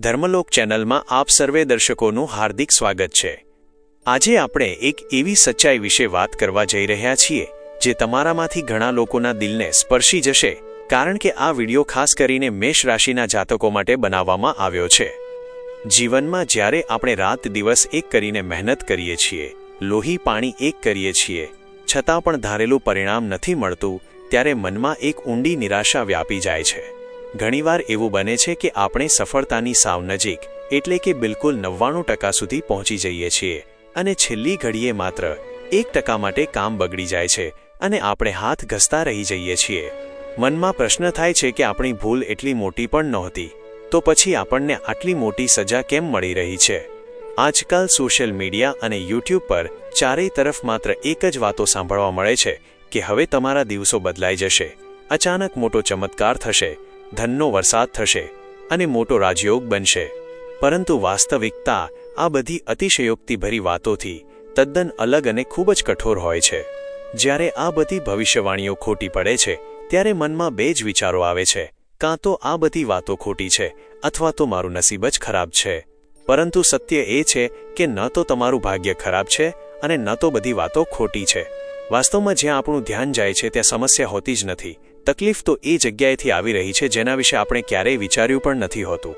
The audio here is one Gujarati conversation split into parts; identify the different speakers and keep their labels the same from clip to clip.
Speaker 1: ધર્મલોક ચેનલમાં આપ સર્વે દર્શકોનું હાર્દિક સ્વાગત છે। આજે આપણે એક એવી સચ્ચાઈ વિશે વાત કરવા જઈ રહ્યા છીએ જે તમારામાંથી ઘણા લોકોના દિલને સ્પર્શી જશે, કારણ કે આ વિડિયો ખાસ કરીને મેષ રાશિના જાતકો માટે બનાવવામાં આવ્યો છે। જીવનમાં જ્યારે આપણે રાત દિવસ એક કરીને મહેનત કરીએ છીએ, લોહી પાણી એક કરીએ છીએ, છતાં પણ ધારેલું પરિણામ નથી મળતું, ત્યારે મનમાં એક ઊંડી નિરાશા વ્યાપી જાય છે। ઘણીવાર એવું બને છે કે આપણે સફળતાની સાવ નજીક એટલે કે બિલકુલ 99% સુધી પહોંચી જઈએ છીએ અને છેલ્લી ઘડીએ માત્ર 1% માટે કામ બગડી જાય છે અને આપણે હાથ ઘસતા રહી જઈએ છીએ। મનમાં પ્રશ્ન થાય છે કે આપણી ભૂલ એટલી મોટી પણ નહોતી, તો પછી આપણને આટલી મોટી સજા કેમ મળી રહી છે? આજકાલ સોશિયલ મીડિયા અને યુટ્યુબ પર ચારેય તરફ માત્ર એક જ વાતો સાંભળવા મળે છે કે હવે તમારા દિવસો બદલાઈ જશે, અચાનક મોટો ચમત્કાર થશે, ધનનો વરસાદ થશે અને મોટો રાજયોગ બનશે। પરંતુ વાસ્તવિકતા આ બધી અતિશયોક્તિભરી વાતોથી તદ્દન અલગ અને ખૂબ જ કઠોર હોય છે। જ્યારે આ બધી ભવિષ્યવાણીઓ ખોટી પડે છે, ત્યારે મનમાં બે જ વિચારો આવે છે, કાં તો આ બધી વાતો ખોટી છે અથવા તો મારું નસીબ જ ખરાબ છે। પરંતુ સત્ય એ છે કે ન તો તમારું ભાગ્ય ખરાબ છે અને ન તો બધી વાતો ખોટી છે। વાસ્તવમાં જ્યાં આપણું ધ્યાન જાય છે ત્યાં સમસ્યા હોતી જ નથી, તકલીફ તો એ જગ્યાએથી આવી રહી છે જેના વિશે આપણે ક્યારેય વિચાર્યું પણ નથી હોતું।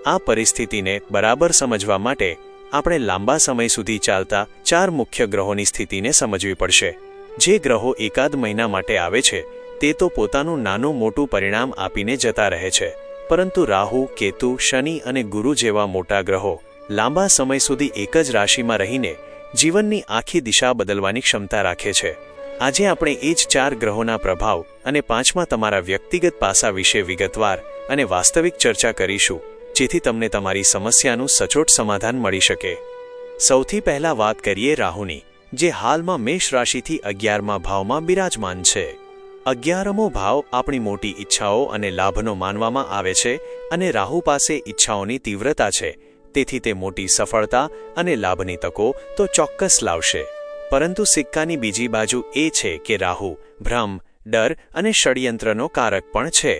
Speaker 1: આ પરિસ્થિતિને બરાબર સમજવા માટે આપણે લાંબા સમય સુધી ચાલતા 4 મુખ્ય ગ્રહોની સ્થિતિને સમજવી પડશે। જે ગ્રહો એકાદ મહિના માટે આવે છે તે તો પોતાનું નાનું મોટું પરિણામ આપીને જતા રહે છે, પરંતુ રાહુ, કેતુ, શનિ અને ગુરુ જેવા મોટા ગ્રહો લાંબા સમય સુધી એક જ રાશિમાં રહીને જીવનની આખી દિશા બદલવાની ક્ષમતા રાખે છે। આજે આપણે એ જ 4 ગ્રહોના પ્રભાવ અને 5મા તમારા વ્યક્તિગત પાસા વિશે વિગતવાર અને વાસ્તવિક ચર્ચા કરીશું, જેથી તમને તમારી સમસ્યાનું સચોટ સમાધાન મળી શકે। સૌથી પહેલા વાત કરીએ રાહુની, જે હાલમાં મેષ રાશિથી 11મા ભાવમાં બિરાજમાન છે। 11મો ભાવ આપણી મોટી ઈચ્છાઓ અને લાભનો માનવામાં આવે છે અને રાહુ પાસે ઈચ્છાઓની તીવ્રતા છે, તેથી તે મોટી સફળતા અને લાભની તકો તો ચોક્કસ લાવશે। પરંતુ સિક્કાની બીજી બાજુ એ છે કે રાહુ ભ્રમ, ડર અને ષડયંત્રનો કારક પણ છે।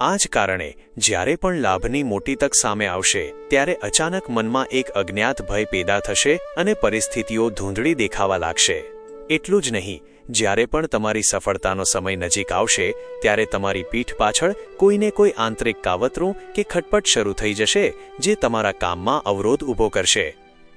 Speaker 1: આ જ કારણે જ્યારે પણ લાભની મોટી તક સામે આવશે, ત્યારે અચાનક મનમાં એક અજ્ઞાત ભય પેદા થશે અને પરિસ્થિતિઓ ધૂંધળી દેખાવા લાગશે। એટલું જ નહીં, જ્યારે પણ તમારી સફળતાનો સમય નજીક આવશે, ત્યારે તમારી પીઠ પાછળ કોઈને કોઈ આંતરિક કાવતરું કે ખટપટ શરૂ થઈ જશે, જે તમારા કામમાં અવરોધ ઊભો કરશે।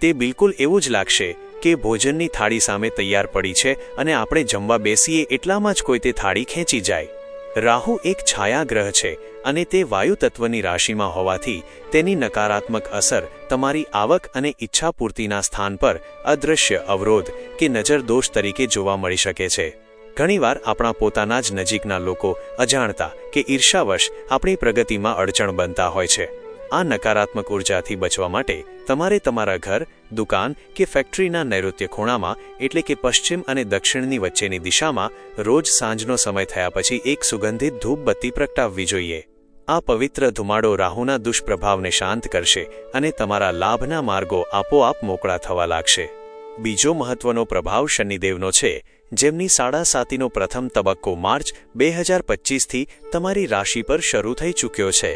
Speaker 1: તે બિલકુલ એવું જ લાગશે કે ભોજનની થાળી સામે તૈયાર પડી છે અને આપણે જમવા બેસીએ એટલામાં જ કોઈ તે થાળી ખેંચી જાય। રાહુ એક છાયા ગ્રહ છે અને તે વાયુ તત્વની રાશિમાં હોવાથી તેની નકારાત્મક અસર તમારી આવક અને ઈચ્છાપૂર્તિના સ્થાન પર અદૃશ્ય અવરોધ કે નજર દોષ તરીકે જોવા મળી શકે છે। ઘણીવાર આપણા પોતાના જ નજીકના લોકો અજાણતા કે ઈર્ષાવશ આપણી પ્રગતિમાં અડચણ બનતા હોય છે। આ નકારાત્મક ઉર્જાથી બચવા માટે તમારે તમારા ઘર, દુકાન કે ફેક્ટરીના નૈઋત્ય ખૂણામાં એટલે કે પશ્ચિમ અને દક્ષિણની વચ્ચેની દિશામાં રોજ સાંજનો સમય થયા પછી એક સુગંધિત ધૂપબત્તી પ્રગટાવવી જોઈએ। આ પવિત્ર ધુમાડો રાહુના દુષ્પ્રભાવને શાંત કરશે અને તમારા લાભના માર્ગો આપોઆપ મોકળા થવા લાગશે। બીજો મહત્વનો પ્રભાવ શનિદેવનો છે, જેમની સાડાસાતીનો પ્રથમ તબક્કો માર્ચ 2025થી તમારી રાશિ પર શરૂ થઈ ચૂક્યો છે।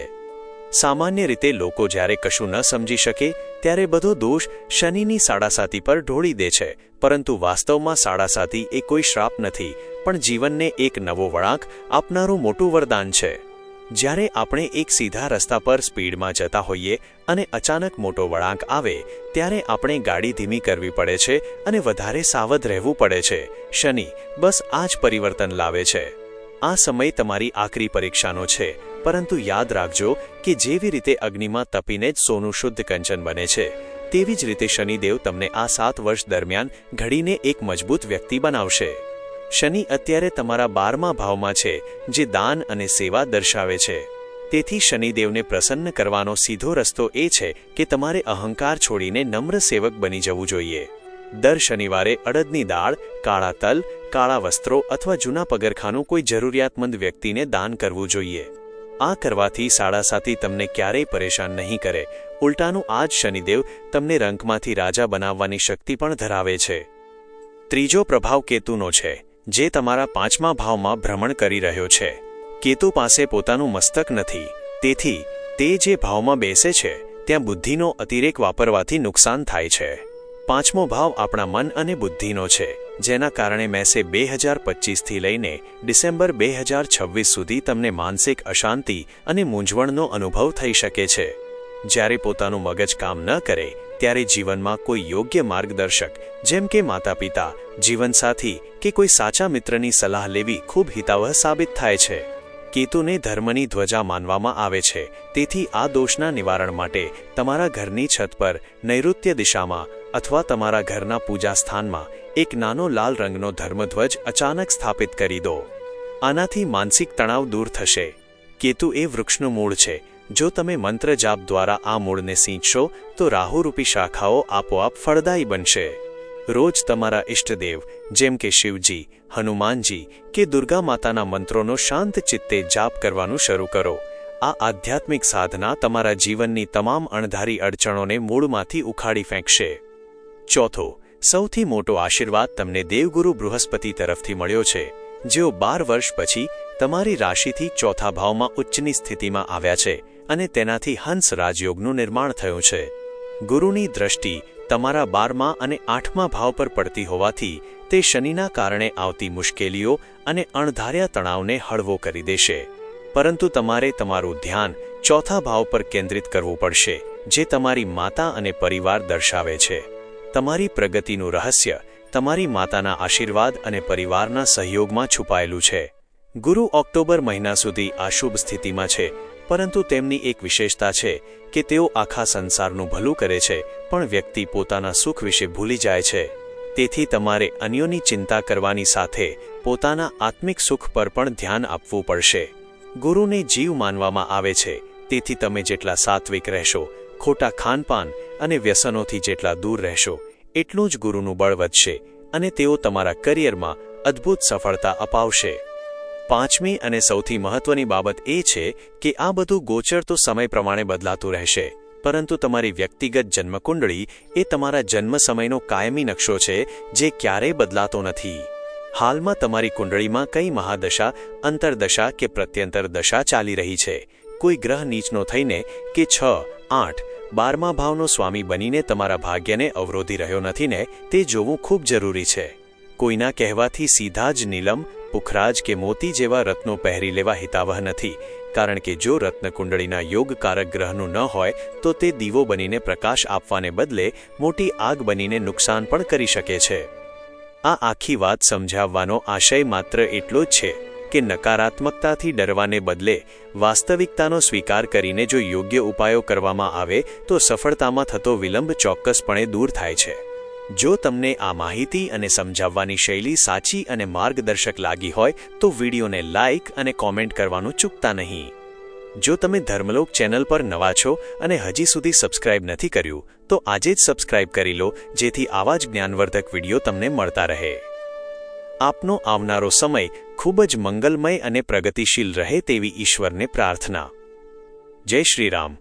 Speaker 1: સામાન્ય રીતે લોકો જ્યારે કશું ન સમજી શકે ત્યારે બધો દોષ શનિની સાડાસાતી પર ઢોળી દે છે, પરંતુ વાસ્તવમાં સાડાસાતી એ કોઈ શ્રાપ નથી, પણ જીવનને એક નવો વળાંક આપનારું મોટું વરદાન છે। જ્યારે આપણે એક સીધા રસ્તા પર સ્પીડમાં જતા હોઈએ અને અચાનક મોટો વળાંક આવે, ત્યારે આપણે ગાડી ધીમી કરવી પડે છે અને વધારે સાવધ રહેવું પડે છે। શનિ બસ આ જ પરિવર્તન લાવે છે। આ સમય તમારી આકરી પરીક્ષાનો છે, પરંતુ યાદ રાખજો કે જેવી રીતે અગ્નિમાં તપીને જ સોનું શુદ્ધ કંચન બને છે, તેવી જ રીતે શનિદેવ તમને આ 7 વર્ષ દરમિયાન ઘડીને એક મજબૂત વ્યક્તિ બનાવશે। શનિ અત્યારે તમારા 12મા ભાવમાં છે, જે દાન અને સેવા દર્શાવે છે। તેથી શનિદેવને પ્રસન્ન કરવાનો સીધો રસ્તો એ છે કે તમારે અહંકાર છોડીને નમ્ર સેવક બની જવું જોઈએ। દર શનિવારે અડદની દાળ, કાળા તલ, કાળા વસ્ત્રો અથવા જૂના પગરખાનું કોઈ જરૂરિયાતમંદ વ્યક્તિને દાન કરવું જોઈએ। આ કરવાથી સાડાસાતી તમને ક્યારેય પરેશાન નહીં કરે, ઉલટાનું આ જ શનિદેવ તમને રંકમાંથી રાજા બનાવવાની શક્તિ પણ ધરાવે છે। ત્રીજો પ્રભાવ કેતુનો છે, જે તમારા 5મા ભાવમાં ભ્રમણ કરી રહ્યો છે। કેતુ પાસે પોતાનું મસ્તક નથી, તેથી તે જે ભાવમાં બેસે છે ત્યાં બુદ્ધિનો અતિરેક વાપરવાથી નુકસાન થાય છે. પાંચમો ભાવ આપણા મન અને બુદ્ધિનો છે, જેના કારણે મેષે 2025થી લઈને ડિસેમ્બર 2026 સુધી તમને માનસિક અશાંતિ અને મૂંઝવણનો અનુભવ થઈ શકે છે. જ્યારે પોતાનું મગજ કામ ન કરે ત્યારે જીવનમાં કોઈ યોગ્ય માર્ગદર્શક જેમ કે માતા-પિતા, જીવનસાથી કે કોઈ સાચા મિત્રની સલાહ લેવી ખૂબ હિતાવહ સાબિત થાય છે. કેતુને ધર્મની ધ્વજા માનવામાં આવે છે, તેથી આ દોષના નિવારણ માટે તમારા ઘરની છત પર નૈઋત્ય દિશામાં અથવા તમારા ઘરના પૂજા સ્થાનમાં એક નાનો લાલ રંગનો ધર્મધ્વજ અચાનક સ્થાપિત કરી દો. આનાથી માનસિક તણાવ દૂર થશે. કેતુ એ વૃક્ષનું મૂળ છે. જો તમે મંત્ર જાપ દ્વારા આ મૂળને સિંચશો તો રાહુરૂપી શાખાઓ આપોઆપ ફળદાયી બનશે. રોજ તમારા ઇષ્ટદેવ જેમ કે શિવજી, હનુમાનજી કે દુર્ગા માતાના મંત્રોનો શાંત ચિત્તે જાપ કરવાનું શરૂ કરો. આ આધ્યાત્મિક સાધના તમારા જીવનની તમામ અણધારી અડચણોને મૂળમાંથી ઉખાડી ફેંકશે. ચોથો, સૌથી મોટો આશીર્વાદ તમને દેવગુરુ બૃહસ્પતિ તરફથી મળ્યો છે, જેઓ 12 વર્ષ પછી તમારી રાશિથી ચોથા ભાવમાં ઉચ્ચની સ્થિતિમાં આવ્યા છે અને તેનાથી હંસ રાજયોગનું નિર્માણ થયું છે. ગુરુની દ્રષ્ટિ તમારા 12મા અને 8મા ભાવ પર પડતી હોવાથી તે શનિના કારણે આવતી મુશ્કેલીઓ અને અણધાર્યા તણાવને હળવો કરી દેશે. પરંતુ તમારે તમારું ધ્યાન ચોથા ભાવ પર કેન્દ્રિત કરવું પડશે, જે તમારી માતા અને પરિવાર દર્શાવે છે. તમારી પ્રગતિનું રહસ્ય તમારી માતાના આશીર્વાદ અને પરિવારના સહયોગમાં છુપાયેલું છે. ગુરુ ઓક્ટોબર મહિના સુધી આ શુભ સ્થિતિમાં છે, પરંતુ તેમની એક વિશેષતા છે કે તેઓ આખા સંસારનું ભલું કરે છે, પણ વ્યક્તિ પોતાના સુખ વિશે ભૂલી જાય છે. તેથી તમારે અન્યોની ચિંતા કરવાની સાથે પોતાના આત્મિક સુખ પર પણ ધ્યાન આપવું પડશે. ગુરુને જીવ માનવામાં આવે છે, તેથી તમે જેટલા સાત્વિક રહેશો, ખોટા ખાનપાન અને વ્યસનોથી જેટલા દૂર રહેશો, એટલું જ ગુરુનું બળ વધશે અને તેઓ તમારા કરિયરમાં અદ્ભુત સફળતા અપાવશે. પાંચમી અને સૌથી મહત્વની બાબત એ છે કે આ બધું ગોચર તો સમય પ્રમાણે બદલાતું રહેશે, પરંતુ તમારી વ્યક્તિગત જન્મકુંડળી એ તમારા જન્મ સમયનો કાયમી નકશો છે, જે ક્યારેય બદલાતો નથી. હાલમાં તમારી કુંડળીમાં કઈ મહાદશા, અંતરદશા કે પ્રત્યંતર દશા ચાલી રહી છે. કોઈ ગ્રહ નીચનો થઈને કે 6, 8, 12મા ભાવનો સ્વામી બનીને તમારા ભાગ્યને અવરોધી રહ્યો નથી ને, તે જોવું ખૂબ જરૂરી છે. કોઈના કહેવાથી સીધા જ નીલમ, પુખરાજ કે મોતી જેવા રત્નો પહેરી લેવા હિતાવહ નથી, કારણ કે જો રત્નકુંડળીના યોગકારક ગ્રહનું ન હોય તો તે દીવો બનીને પ્રકાશ આપવાને બદલે મોટી આગ બનીને નુકસાન પણ કરી શકે છે. આ આખી વાત સમજાવવાનો આશય માત્ર એટલો જ છે કે નકારાત્મકતાથી ડરવાને બદલે વાસ્તવિકતાનો સ્વીકાર કરીને જો યોગ્ય ઉપાયો કરવામાં આવે તો સફળતામાં થતો વિલંબ ચોક્કસપણે દૂર થાય છે. જો તમને આ માહિતી અને સમજાવવાની શૈલી સાચી અને માર્ગદર્શક લાગી હોય તો વિડીયોને લાઇક અને કોમેન્ટ કરવાનું ચૂકતા નહીં. જો તમે ધર્મલોક ચેનલ પર નવા છો અને હજી સુધી સબસ્ક્રાઇબ નથી કર્યું તો આજે જ સબસ્ક્રાઇબ કરી લો, જેથી આવા જ જ્ઞાનવર્ધક વિડીયો તમને મળતા રહે. આપનો આવનારો સમય ખૂબ જ મંગલમય અને પ્રગતિશીલ રહે તેવી ઈશ્વરને પ્રાર્થના. જય શ્રી રામ.